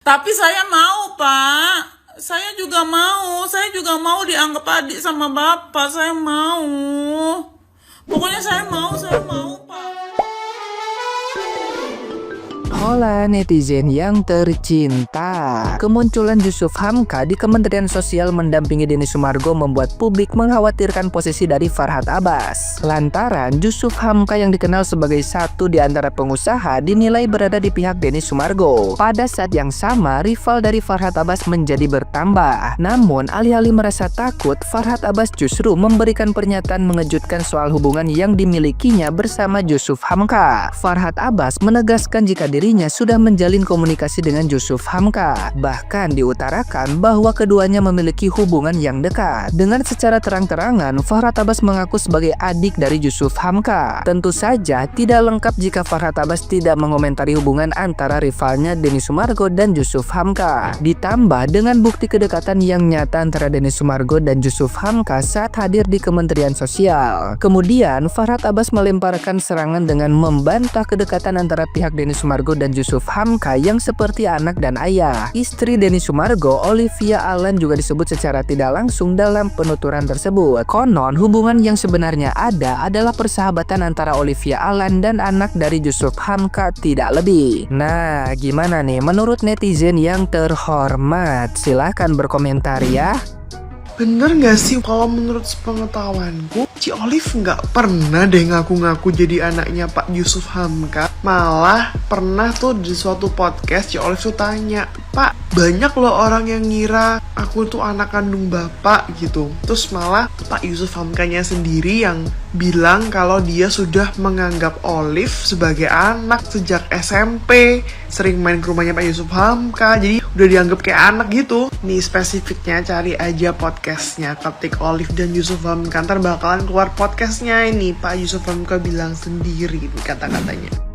Tapi saya mau, Pak. Saya juga mau. Saya juga mau dianggap adik sama Bapak. Saya mau. Pokoknya saya mau, Pak. Hola netizen yang tercinta. Kemunculan Jusuf Hamka di Kementerian Sosial mendampingi Denny Sumargo membuat publik mengkhawatirkan posisi dari Farhad Abbas. Lantaran Jusuf Hamka yang dikenal sebagai satu di antara pengusaha dinilai berada di pihak Denny Sumargo. Pada saat yang sama, rival dari Farhad Abbas menjadi bertambah. Namun, alih-alih merasa takut, Farhad Abbas justru memberikan pernyataan mengejutkan soal hubungan yang dimilikinya bersama Jusuf Hamka. Farhad Abbas menegaskan jika dirinya sudah menjalin komunikasi dengan Jusuf Hamka. Bahkan diutarakan bahwa keduanya memiliki hubungan yang dekat. Dengan secara terang-terangan, Farhad Abbas mengaku sebagai adik dari Jusuf Hamka. Tentu saja tidak lengkap jika Farhad Abbas tidak mengomentari hubungan antara rivalnya Denny Sumargo dan Jusuf Hamka. Ditambah dengan bukti kedekatan yang nyata antara Denny Sumargo dan Jusuf Hamka saat hadir di Kementerian Sosial. Kemudian Farhad Abbas melemparkan serangan dengan membantah kedekatan antara pihak Denny Sumargo dan Jusuf Hamka yang seperti anak dan ayah. Istri Denny Sumargo, Olivia Allen, juga disebut secara tidak langsung dalam penuturan tersebut. Konon hubungan yang sebenarnya ada adalah persahabatan antara Olivia Allen dan anak dari Jusuf Hamka, tidak lebih. Nah, gimana nih menurut netizen yang terhormat? Silahkan berkomentar ya. Bener gak sih kalau menurut sepengetahuanku Ci Olive gak pernah deh ngaku-ngaku jadi anaknya Pak Jusuf Hamka. Malah pernah tuh di suatu podcast Ci Olive tuh tanya, "Pak, banyak loh orang yang ngira aku tuh anak kandung bapak," gitu. Terus malah Pak Jusuf Hamkanya sendiri yang bilang kalau dia sudah menganggap Olive sebagai anak sejak SMP. Sering main ke rumahnya Pak Jusuf Hamka, jadi udah dianggap kayak anak gitu. Nih spesifiknya cari aja podcastnya, ketik Olive dan Jusuf Hamka, ntar bakalan keluar podcastnya ini. Pak Jusuf Hamka bilang sendiri kata-katanya.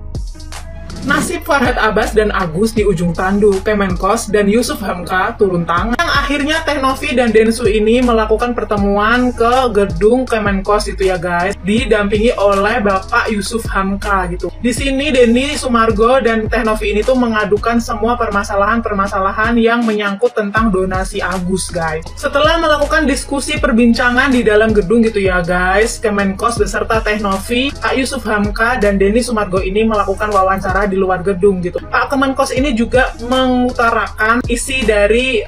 Nasib Farhad Abbas dan Agus di ujung tanduk. Kemenkos dan Jusuf Hamka turun tangan. Yang akhirnya Teh Novi dan Densu ini melakukan pertemuan ke gedung Kemenkos itu ya guys, didampingi oleh Bapak Jusuf Hamka gitu. Di sini Denny Sumargo dan Teh Novi ini tuh mengadukan semua permasalahan-permasalahan yang menyangkut tentang donasi Agus guys. Setelah melakukan diskusi perbincangan di dalam gedung gitu ya guys, Kemenkos beserta Teh Novi, Pak Jusuf Hamka dan Denny Sumargo ini melakukan wawancara di luar gedung gitu. Pak Kemenkos ini juga mengutarakan isi dari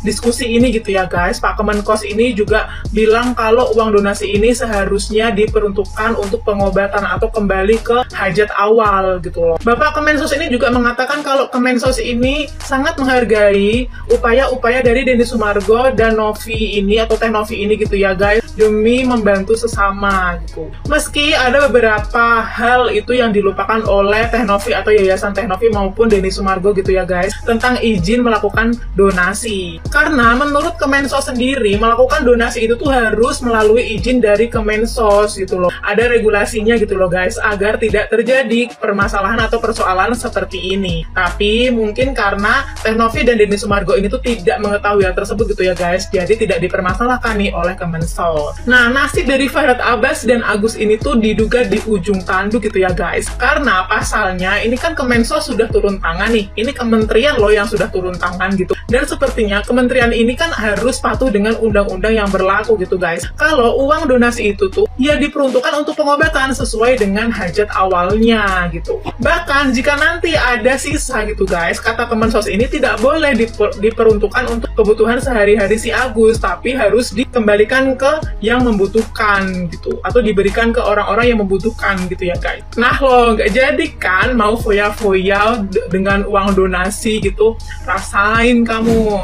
diskusi ini gitu ya guys. Pak Kemenkos ini juga bilang kalau uang donasi ini seharusnya diperuntukkan untuk pengobatan atau kembali ke hajat awal gitu loh. Bapak Kemensos ini juga mengatakan kalau Kemensos ini sangat menghargai upaya-upaya dari Denny Sumargo dan Novi ini atau Teh Novi ini gitu ya guys, demi membantu sesama gitu. Meski ada beberapa hal itu yang dilupakan oleh Teh Novi atau Yayasan Teh Novi maupun Denny Sumargo gitu ya guys, tentang izin melakukan donasi. Karena menurut Kemensos sendiri, melakukan donasi itu tuh harus melalui izin dari Kemensos gitu loh. Ada regulasinya gitu loh guys, agar tidak terjadi permasalahan atau persoalan seperti ini. Tapi mungkin karena Teh Novi dan Denny Sumargo ini tuh tidak mengetahui hal tersebut gitu ya guys, jadi tidak dipermasalahkan nih oleh Kemensos. Nah, nasib dari Farhad Abbas dan Agus ini tuh diduga di ujung tanduk gitu ya guys. Karena pasalnya ini kan Kemensos sudah turun tangan nih. Ini kementerian loh yang sudah turun tangan gitu. Dan sepertinya kementerian ini kan harus patuh dengan undang-undang yang berlaku gitu guys. Kalau uang donasi itu tuh ya diperuntukkan untuk pengobatan sesuai dengan hajat awalnya gitu. Bahkan jika nanti ada sisa gitu guys, kata Kemensos ini tidak boleh diperuntukkan untuk kebutuhan sehari-hari si Agus, tapi harus dikembalikan ke yang membutuhkan gitu, atau diberikan ke orang-orang yang membutuhkan gitu ya guys. Nah lo nggak jadi kan mau foya-foya dengan uang donasi gitu, rasain kamu.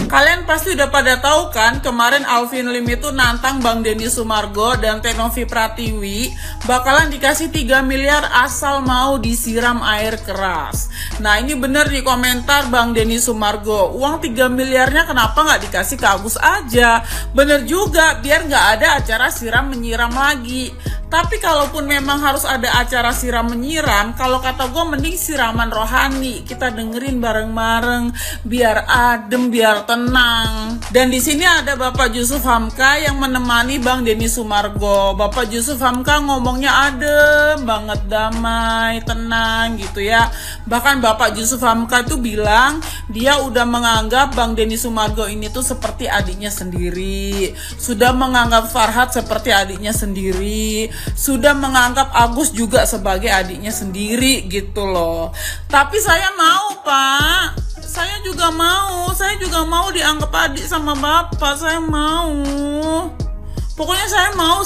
Kalian pasti udah pada tahu kan, kemarin Alvin Lim itu nantang Bang Denny Sumargo dan Teh Novi Pratiwi bakalan dikasih 3 miliar asal mau disiram air keras. Nah ini bener di komentar Bang Denny Sumargo, uang 3 miliarnya kenapa nggak dikasih ke Agus aja? Bener juga, biar nggak ada acara siram menyiram lagi. Tapi kalaupun memang harus ada acara siram menyiram, kalau kata gue mending siraman rohani. Kita dengerin bareng-bareng biar adem, biar tenang. Dan di sini ada Bapak Jusuf Hamka yang menemani Bang Denny Sumargo. Bapak Jusuf Hamka ngomongnya adem banget, damai, tenang gitu ya. Bahkan Bapak Jusuf Hamka tuh bilang dia udah menganggap Bang Denny Sumargo ini tuh seperti adiknya sendiri. Sudah menganggap Farhad seperti adiknya sendiri. Sudah menganggap Agus juga sebagai adiknya sendiri gitu loh. Tapi saya mau, Pak. Saya juga mau dianggap adik sama Bapak. Saya mau. Pokoknya saya mau,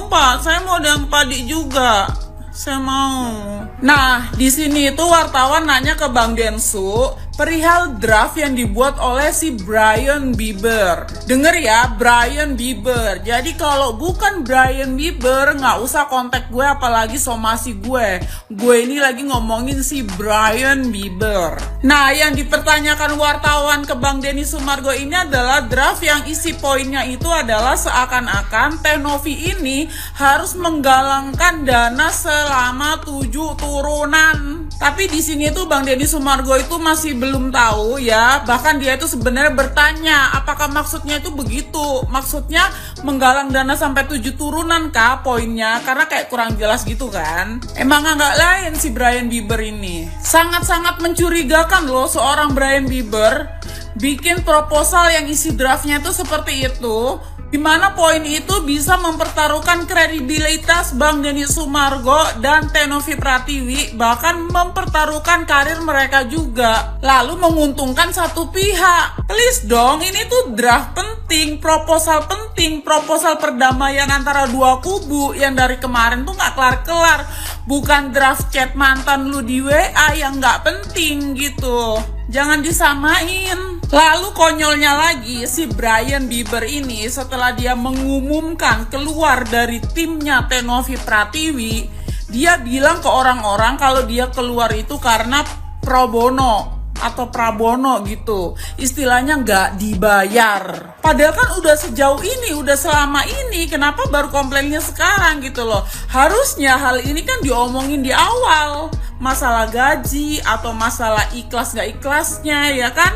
Pak. Saya mau dianggap adik juga. Saya mau. Nah, di sini itu wartawan nanya ke Bang Densu perihal draft yang dibuat oleh si Brian Bieber. Denger ya, Brian Bieber. Jadi kalau bukan Brian Bieber, nggak usah kontak gue apalagi somasi gue. Gue ini lagi ngomongin si Brian Bieber. Nah, yang dipertanyakan wartawan ke Bang Denny Sumargo ini adalah draft yang isi poinnya itu adalah seakan-akan Teh Novi ini harus menggalangkan dana selama 7 turunan. Tapi di sini tuh Bang Denny Sumargo itu masih belum tahu ya. Bahkan dia itu sebenarnya bertanya apakah maksudnya itu begitu. Maksudnya menggalang dana sampai 7 turunan kah poinnya? Karena kayak kurang jelas gitu kan. Emang nggak lain si Brian Bieber ini. Sangat-sangat mencurigakan loh seorang Brian Bieber bikin proposal yang isi draftnya itu seperti itu. Di mana poin itu bisa mempertaruhkan kredibilitas Bang Denny Sumargo dan Teh Novi Pratiwi, bahkan mempertaruhkan karir mereka juga, lalu menguntungkan satu pihak. Please dong, ini tuh draft penting, proposal perdamaian antara dua kubu yang dari kemarin tuh nggak kelar-kelar, bukan draft chat mantan lu di WA yang nggak penting gitu. Jangan disamain. Lalu konyolnya lagi, si Brian Bieber ini setelah dia mengumumkan keluar dari timnya Teh Novi Pratiwi, dia bilang ke orang-orang kalau dia keluar itu karena pro bono atau prabono gitu. Istilahnya nggak dibayar. Padahal kan udah sejauh ini, udah selama ini, kenapa baru komplainnya sekarang gitu loh. Harusnya hal ini kan diomongin di awal. Masalah gaji atau masalah ikhlas nggak ikhlasnya ya kan.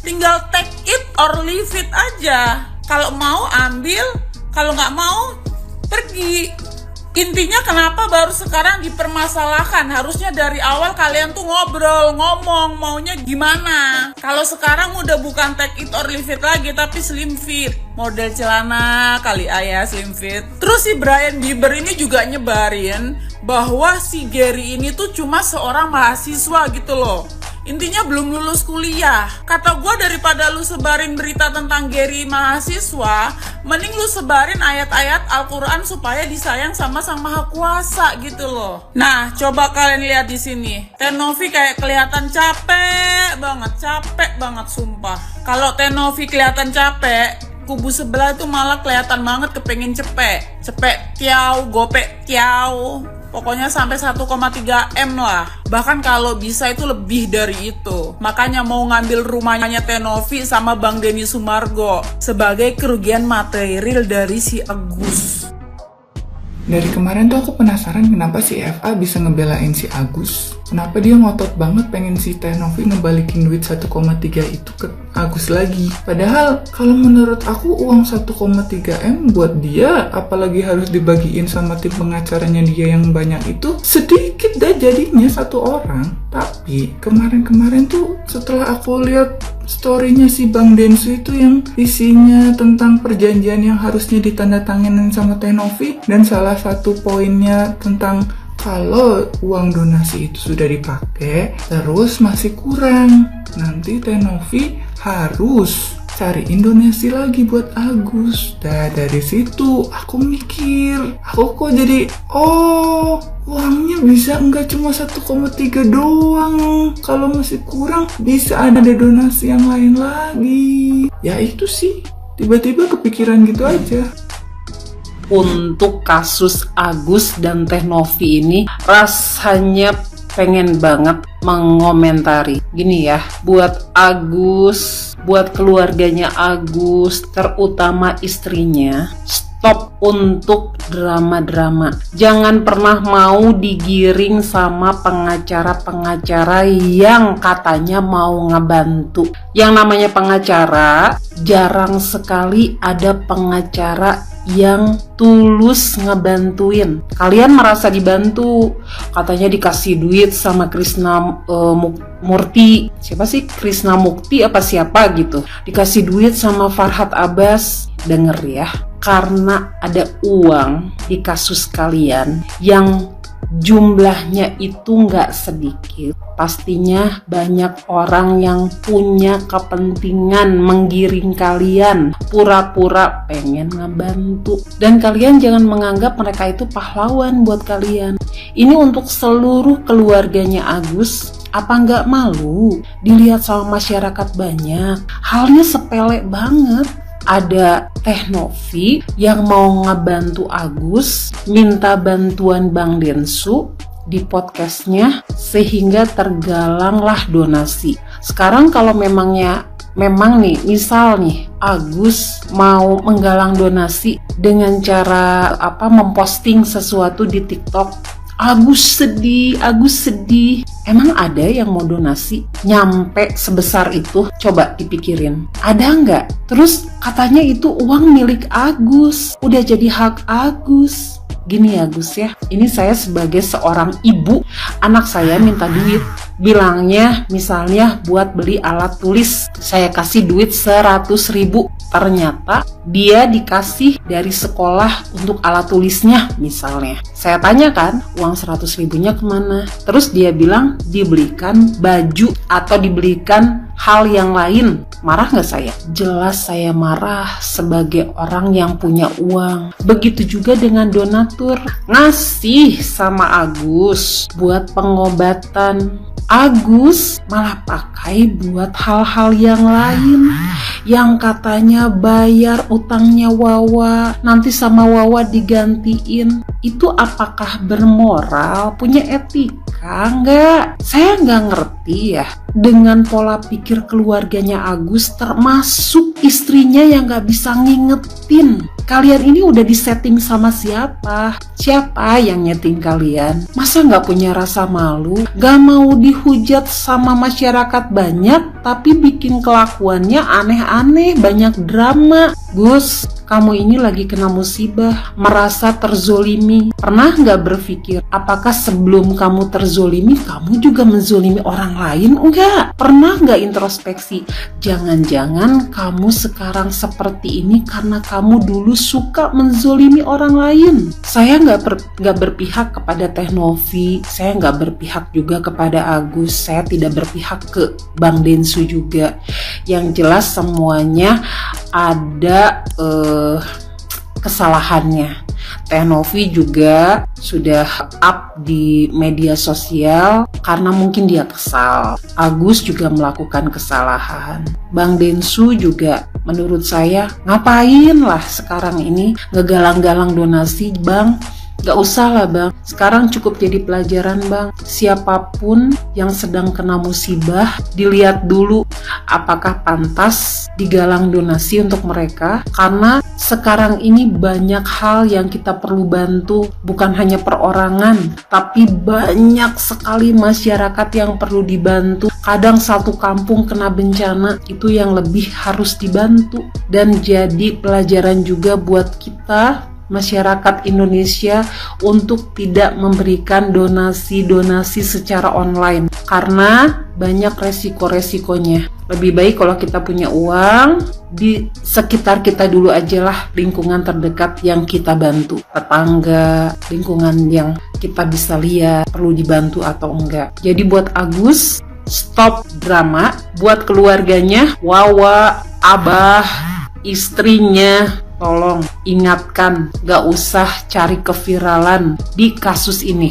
Tinggal take it or leave it aja. Kalau mau ambil, kalau nggak mau pergi. Intinya kenapa baru sekarang dipermasalahkan? Harusnya dari awal kalian tuh ngobrol, ngomong maunya gimana. Kalau sekarang udah bukan take it or leave it lagi, tapi slim fit. Model celana kali ayah slim fit. Terus si Brian Bieber ini juga nyebarin bahwa si Gary ini tuh cuma seorang mahasiswa gitu loh. Intinya belum lulus kuliah. Kata gue daripada lu sebarin berita tentang Gary mahasiswa, mending lu sebarin ayat-ayat Al-Quran supaya disayang sama Sang Maha Kuasa gitu loh. Nah, coba kalian lihat di sini. Teh Novi kayak kelihatan capek banget sumpah. Kalau Teh Novi kelihatan capek, kubu sebelah itu malah kelihatan banget kepengen cepet tiau, gopek tiau. Pokoknya sampai 1,3 M lah. Bahkan kalau bisa itu lebih dari itu. Makanya mau ngambil rumahnya Teh Novi sama Bang Denny Sumargo sebagai kerugian material dari si Agus. Dari kemarin tuh aku penasaran kenapa si FA bisa ngebelain si Agus. Kenapa dia ngotot banget pengen si Teh Novi ngebalikin duit 1,3 itu ke Agus lagi. Padahal kalau menurut aku uang 1,3 M buat dia, apalagi harus dibagiin sama tim pengacaranya dia yang banyak itu, sedikit dah jadinya satu orang. Tapi kemarin tuh setelah aku lihat story-nya si Bang Densu itu yang isinya tentang perjanjian yang harusnya ditandatanganin sama Teh Novi, dan salah satu poinnya tentang kalau uang donasi itu sudah dipakai terus masih kurang, nanti Teh Novi harus cariin donasi lagi buat Agus. Nah dari situ aku mikir, aku kok jadi uangnya bisa enggak cuma 1,3 doang, kalau masih kurang bisa ada donasi yang lain lagi. Ya itu sih, tiba-tiba kepikiran gitu aja. Untuk kasus Agus dan Teh Novi ini rasanya pengen banget mengomentari gini ya, buat Agus, buat keluarganya Agus, terutama istrinya, stop untuk drama-drama. Jangan pernah mau digiring sama pengacara-pengacara yang katanya mau ngebantu. Yang namanya pengacara, jarang sekali ada pengacara yang tulus ngebantuin. Kalian merasa dibantu, katanya dikasih duit sama Krishna Murti. Siapa sih? Krishna Mukti apa siapa gitu. Dikasih duit sama Farhad Abbas. Denger ya, karena ada uang di kasus kalian yang jumlahnya itu nggak sedikit. Pastinya banyak orang yang punya kepentingan menggiring kalian, pura-pura pengen ngebantu. Dan kalian jangan menganggap mereka itu pahlawan buat kalian. Ini untuk seluruh keluarganya Agus. Apa nggak malu dilihat sama masyarakat banyak? Halnya sepele banget. Ada Teh Novi yang mau ngebantu Agus, minta bantuan Bang Densu di podcastnya, sehingga tergalanglah donasi. Sekarang kalau memang nih, misal nih Agus mau menggalang donasi dengan cara memposting sesuatu di TikTok, Agus sedih. Emang ada yang mau donasi nyampe sebesar itu? Coba dipikirin. Ada nggak? Terus katanya itu uang milik Agus, udah jadi hak Agus. Gini ya Gus ya, ini saya sebagai seorang ibu, anak saya minta duit. Bilangnya misalnya buat beli alat tulis, saya kasih duit 100.000. Ternyata dia dikasih dari sekolah untuk alat tulisnya misalnya. Saya tanyakan uang 100.000-nya kemana? Terus dia bilang dibelikan baju atau dibelikan hal yang lain. Marah nggak saya? Jelas saya marah sebagai orang yang punya uang. Begitu juga dengan donatur. Ngasih sama Agus buat pengobatan. Agus malah pakai buat hal-hal yang lain, yang katanya bayar utangnya Wawa, nanti sama Wawa digantiin. Itu apakah bermoral, punya etika? Enggak. Saya nggak ngerti ya dengan pola pikir keluarganya Agus, termasuk istrinya yang nggak bisa ngingetin. Kalian ini udah disetting sama siapa? Siapa yang nyeting kalian? Masa nggak punya rasa malu? Gak mau dihujat sama masyarakat banyak, tapi bikin kelakuannya aneh-aneh, banyak drama. Gus, kamu ini lagi kena musibah, merasa terzolimi. Pernah nggak berpikir, apakah sebelum kamu terzolimi, kamu juga menzolimi orang lain? Enggak. Pernah nggak introspeksi? Jangan-jangan kamu sekarang seperti ini karena kamu dulu suka menzolimi orang lain. Saya nggak berpihak kepada Teh Novi, saya nggak berpihak juga kepada Agus, saya tidak berpihak ke Bang Densu juga. Yang jelas semuanya ada kesalahannya. Teh Novi juga sudah up di media sosial karena mungkin dia kesal. Agus juga melakukan kesalahan. Bang Densu juga menurut saya ngapain lah sekarang ini ngegalang-galang donasi Bang. Gak usah lah Bang, sekarang cukup jadi pelajaran Bang. Siapapun yang sedang kena musibah, dilihat dulu apakah pantas digalang donasi untuk mereka. Karena sekarang ini banyak hal yang kita perlu bantu, bukan hanya perorangan, tapi banyak sekali masyarakat yang perlu dibantu. Kadang satu kampung kena bencana, itu yang lebih harus dibantu. Dan jadi pelajaran juga buat kita masyarakat Indonesia untuk tidak memberikan donasi-donasi secara online karena banyak resiko-resikonya. Lebih baik kalau kita punya uang, di sekitar kita dulu aja lah, lingkungan terdekat yang kita bantu, tetangga, lingkungan yang kita bisa lihat perlu dibantu atau enggak. Jadi buat Agus, stop drama. Buat keluarganya, Wawa, Abah, istrinya, tolong ingatkan, gak usah cari keviralan di kasus ini.